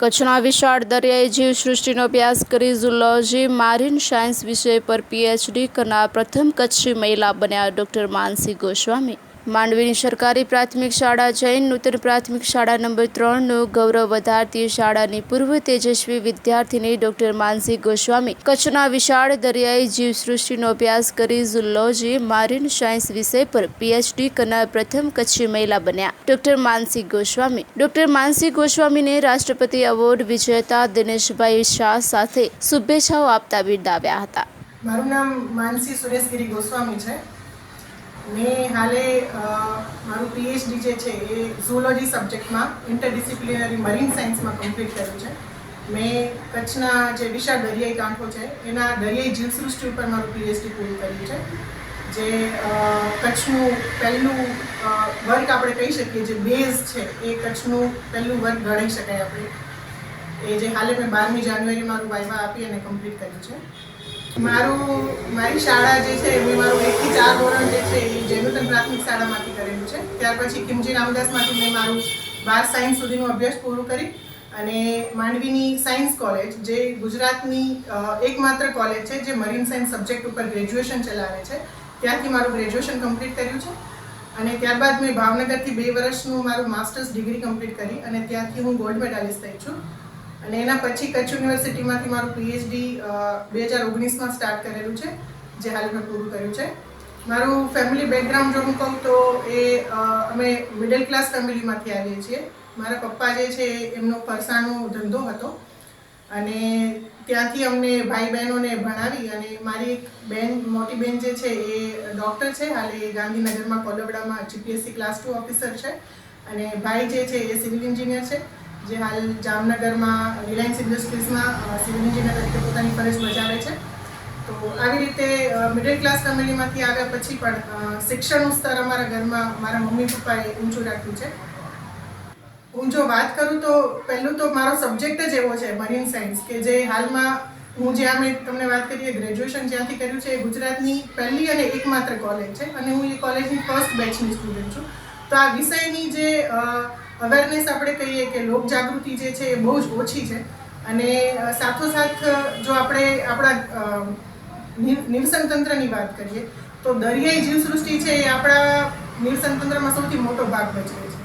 કચ્છના વિશાળ દરિયાઈ જીવસૃષ્ટિનો અભ્યાસ કરી ઝૂલોજી મારીન સાયન્સ વિષય પર પીએચડી કરનાર પ્રથમ કચ્છી મહિલા બન્યા ડૉક્ટર માનસી ગોસ્વામી। માંડવીની સરકારી પ્રાથમિક શાળા જૈન નૂતન પ્રાથમિક શાળા નંબર 3નું ગૌરવ વધારતી શાળાની પૂર્વ તેજસ્વી વિદ્યાર્થીની ડૉક્ટર માનસી ગોસ્વામી કચ્છના વિશાળ દરિયાઈ જીવસૃષ્ટિનો અભ્યાસ કરી ઝૂલોજી મારીન સાયન્સ વિષય પર પીએચડી કરનાર પ્રથમ કચ્છી મહિલા બન્યા ડૉક્ટર માનસી ગોસ્વામી। ડૉક્ટર માનસી ગોસ્વામીને રાષ્ટ્રપતિ એવોર્ડ વિજેતા દિનેશભાઈ શાહ સાથે શુભેચ્છાઓ આપતા બિરદાવ્યા હતા। મારું નામ માનસી સુરેશગીરી ગોસ્વામી છે। મેં હાલે મારું પીએચડી જે છે એ ઝૂલોજી સબ્જેક્ટમાં ઇન્ટરડિસિપ્લિનરી મરીન સાયન્સમાં કમ્પ્લીટ કર્યું છે। મેં કચ્છના જે વિશાળ દરિયાઈ કાંઠો છે એના દરિયાઈ જીવસૃષ્ટિ ઉપર મારું પીએચડી પૂરું કર્યું છે, જે કચ્છનું પહેલું વર્ક આપણે કહી શકીએ, જે બેઝ છે એ કચ્છનું પહેલું વર્ક ગણી શકાય આપણે, એ જે હાલે મેં 12મી જાન્યુઆરી મારું વાઇવા આપી અને કમ્પ્લીટ કર્યું છે। મારી શાળા જે છે મેં મારું 1 થી 4 ધોરણ જે છે એ જૈનોતન પ્રાથમિક શાળામાંથી કરેલું છે। ત્યાર પછી કિમજી રામદાસમાંથી મેં મારું 12 સાયન્સ સુધીનો અભ્યાસ પૂરું કરી અને માંડવીની સાયન્સ કોલેજ, જે ગુજરાતની એકમાત્ર કોલેજ છે જે મરીન સાયન્સ સબ્જેક્ટ ઉપર ગ્રેજ્યુએશન ચલાવે છે, ત્યાંથી મારું ગ્રેજ્યુએશન કમ્પ્લીટ કર્યું છે। અને ત્યારબાદ મેં ભાવનગરથી 2 વર્ષનું મારું માસ્ટર્સ ડિગ્રી કમ્પ્લીટ કરી અને ત્યાંથી હું ગોલ્ડ મેડાલિસ્ટ થઈ છું। અને એના પછી કચ્છ યુનિવર્સિટીમાંથી મારું પીએચડી 2019માં સ્ટાર્ટ કરેલું છે, જે હાલ મેં પૂરું કર્યું છે। મારું ફેમિલી બેકગ્રાઉન્ડ જો હું કહું તો અમે મિડલ ક્લાસ ફેમિલીમાંથી આવીએ છીએ। મારા પપ્પા જે છે એમનો ફરસાણનો ધંધો હતો અને ત્યાંથી અમને ભાઈ બહેનોને ભણાવી અને મારી એક મોટી બેન જે છે એ ડૉક્ટર છે, હાલે ગાંધીનગરમાં કોલવડામાં જીપીએસસી ક્લાસ 2 ઓફિસર છે, અને ભાઈ જે છે એ સિવિલ એન્જિનિયર છે, જે હાલ જામનગરમાં રિલાયન્સ ઇન્ડસ્ટ્રીઝમાં સિવિલ એન્જિનિયર તરીકે પોતાની ફરજ બજાવે છે। તો આવી રીતે મિડલ ક્લાસ ફેમિલીમાંથી આવ્યા પછી પણ શિક્ષણનું સ્તર અમારા ઘરમાં મારા મમ્મી પપ્પાએ ઊંચું રાખ્યું છે। હું જો વાત કરું તો પહેલું તો મારો સબ્જેક્ટ જ એવો છે મરીન સાયન્સ, કે જે હાલમાં હું જ્યાં મેં તમને વાત કરીએ ગ્રેજ્યુએશન જ્યાંથી કર્યું છે એ ગુજરાતની પહેલી અને એકમાત્ર કોલેજ છે અને હું એ કોલેજની ફર્સ્ટ બેચની સ્ટુડન્ટ છું। તો આ વિષયની જે અવેરનેસ આપણે કહીએ કે લોકજાગૃતિ જે છે એ બહુ જ ઓછી છે। અને સાથોસાથ જો આપણે આપણા નિવસન તંત્રની વાત કરીએ તો દરિયાઈ જીવસૃષ્ટિ છે એ આપણા નિવસન તંત્રમાં સૌથી મોટો ભાગ ભજવે છે।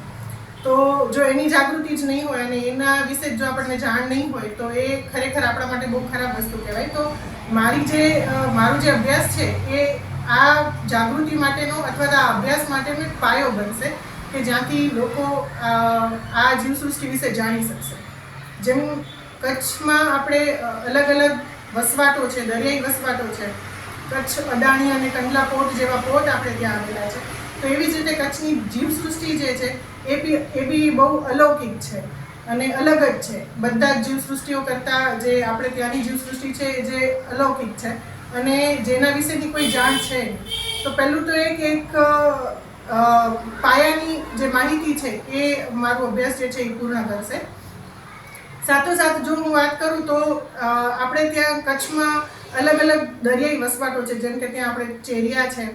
તો જો એની જાગૃતિ જ નહીં હોય અને એના વિશે જો આપણને જાણ નહીં હોય તો એ ખરેખર આપણા માટે બહુ ખરાબ વસ્તુ કહેવાય। તો મારું જે અભ્યાસ છે એ આ જાગૃતિ માટેનો અથવા તો આ અભ્યાસ માટેનો એક પાયો બનશે કે જ્યાંથી લોકો આ જીવસૃષ્ટિ વિશે જાણી શકશે। જેમ કચ્છમાં આપણે અલગ અલગ વસવાટો છે, દરિયાઈ વસવાટો છે, કચ્છ અદાણી અને કંડલા પોર્ટ જેવા પોર્ટ આપણે ત્યાં આવેલા છે, તો એવી જ રીતે કચ્છની જીવસૃષ્ટિ જે છે એ બી બહુ અલૌકિક છે અને અલગ જ છે। બધા જ જીવસૃષ્ટિઓ કરતાં જે આપણે ત્યાંની જીવસૃષ્ટિ છે જે અલૌકિક છે અને જેના વિશેની કોઈ જાણ છે નહીં। તો પહેલું તો એક પાયાની જે માહિતી છે એ મારો અભ્યાસ જે છે એ પૂર્ણ કરશે। સાથોસાથ જો હું વાત કરું તો આપણે ત્યાં કચ્છમાં અલગ અલગ દરિયાઈ વસવાટો છે, જેમ કે ત્યાં આપણે ચેરિયા છે,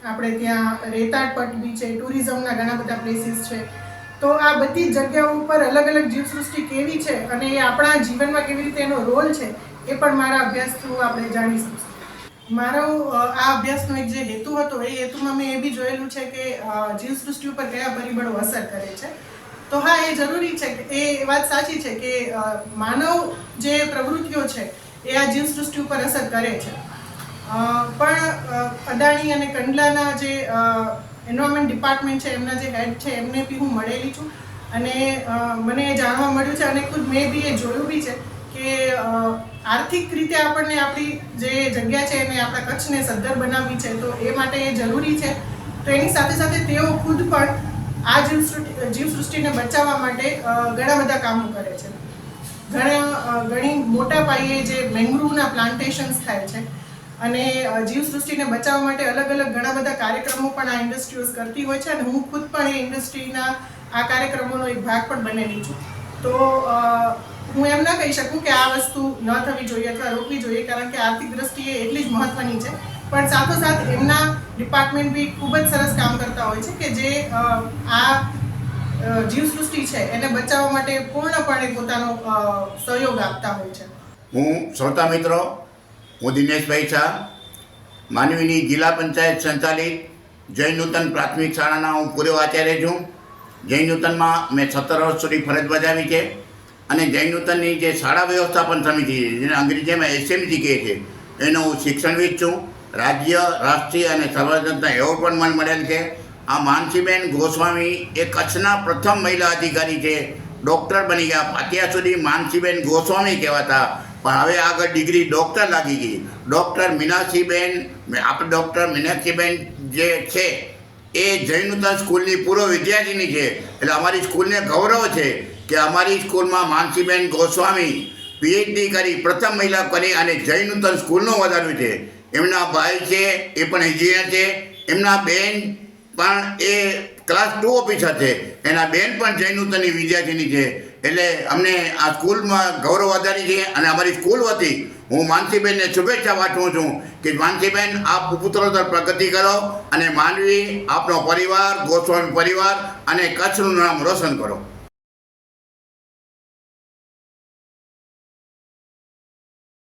આપણે ત્યાં રેતાળ પટ બી છે, ટુરિઝમના ઘણા બધા પ્લેસીસ છે। તો આ બધી જગ્યાઓ ઉપર અલગ અલગ જીવસૃષ્ટિ કેવી છે અને એ આપણા જીવનમાં કેવી રીતે એનો રોલ છે એ પણ મારા અભ્યાસ થ્રુ આપણે જાણી શકીશું। મારો આ અભ્યાસનો એક જે હેતુ હતો એ હેતુમાં મેં એ બી જોયેલું છે કે જીવસૃષ્ટિ ઉપર કયા પરિબળો અસર કરે છે। તો હા, એ જરૂરી છે, એ વાત સાચી છે કે માનવ જે પ્રવૃત્તિઓ છે એ આ જીવસૃષ્ટિ ઉપર અસર કરે છે। પણ અદાણી અને કંડલાના જે એન્વાયરમેન્ટ ડિપાર્ટમેન્ટ છે એમના જે હેડ છે એમને બી હું મળેલી છું અને મને જાણવા મળ્યું છે અને ખુદ મેં બી એ જોયું બી છે કે આર્થિક રીતે આપણને આપણી જે જગ્યા છે એને આપણા કચ્છને સદ્ધર બનાવવી છે, તો એ માટે એ જરૂરી છે। તો એની સાથે સાથે તેઓ ખુદ પણ આ જીવસૃષ્ટિને બચાવવા માટે ઘણા બધા કામો કરે છે। ઘણી મોટા પાયે જે મેંગ્રુવના પ્લાન્ટેશન્સ થાય છે અને જીવસૃષ્ટિને બચાવવા માટે અલગ અલગ ઘણા બધા કાર્યક્રમો પણ આ ઇન્ડસ્ટ્રીઝ કરતી હોય છે અને હું ખુદ પણ એ ઇન્ડસ્ટ્રીના આ કાર્યક્રમોનો એક ભાગ પણ બનેલી છું। તો હું એમ ના કહી શકું કે આ વસ્તુ ન થવી જોઈએ અથવા રોકવી જોઈએ, કારણ કે આર્થિક દ્રષ્ટિએ એટલી જ મહત્ત્વની છે, પણ સાથોસાથ એમના ડિપાર્ટમેન્ટ બી ખૂબ જ સરસ કામ કરતા હોય છે કે જે આ જીવસૃષ્ટિ છે એને બચાવવા માટે પૂર્ણપણે પોતાનો સહયોગ આપતા હોય છે. હું શ્રોતા મિત્રો, હું દિનેશભાઈ શાહ, માંડવીની જિલ્લા પંચાયત સંચાલિત જય નૂતન પ્રાથમિક શાળાના હું પૂર્વ આચાર્ય છું. જય નૂતનમાં મેં 17 વર્ષ સુધી ફરજ બજાવી છે અને જય નૂતનની જે શાળા વ્યવસ્થાપન સમિતિ છે, જેને અંગ્રેજીમાં એસએમસી કહે છે, એનો હું શિક્ષણવિદ છું. રાજ્ય, રાષ્ટ્રીય અને સર્વજનતા એવોર્ડ પણ મને મળેલ છે. આ માનસીબેન ગોસ્વામી એ કચ્છના પ્રથમ મહિલા અધિકારી છે. ડૉક્ટર બની ગયા. અત્યાર સુધી માનસીબેન ગોસ્વામી કહેવાતા, પણ હવે આગળ ડિગ્રી ડૉક્ટર લાગી ગઈ. ડૉક્ટર મીનાક્ષીબેન જે છે એ જય નૂતન સ્કૂલની પૂર્વ વિદ્યાર્થીની છે. એટલે અમારી સ્કૂલને ગૌરવ છે કે અમારી સ્કૂલમાં માનસીબેન ગોસ્વામી પીએચડી કરી, પ્રથમ મહિલા કરી અને જય નૂતન સ્કૂલનું વધાર્યું છે. એમના ભાઈ છે એ પણ એન્જિનિયર છે. એમના બેન પણ એ ક્લાસ 2 ઓફિસર છે. એના બેન પણ જય નૂતનની વિદ્યાર્થીની છે. એટલે અમને આ સ્કૂલમાં ગૌરવ વધારી છે અને અમારી સ્કૂલ વતી હું માનસીબેનને શુભેચ્છા પાઠવું છું કે માનસીબેન આપ પુત્રોત્તર પ્રગતિ કરો અને માંડવી, આપનો પરિવાર, ગોસ્વામી પરિવાર અને કચ્છનું નામ રોશન કરો.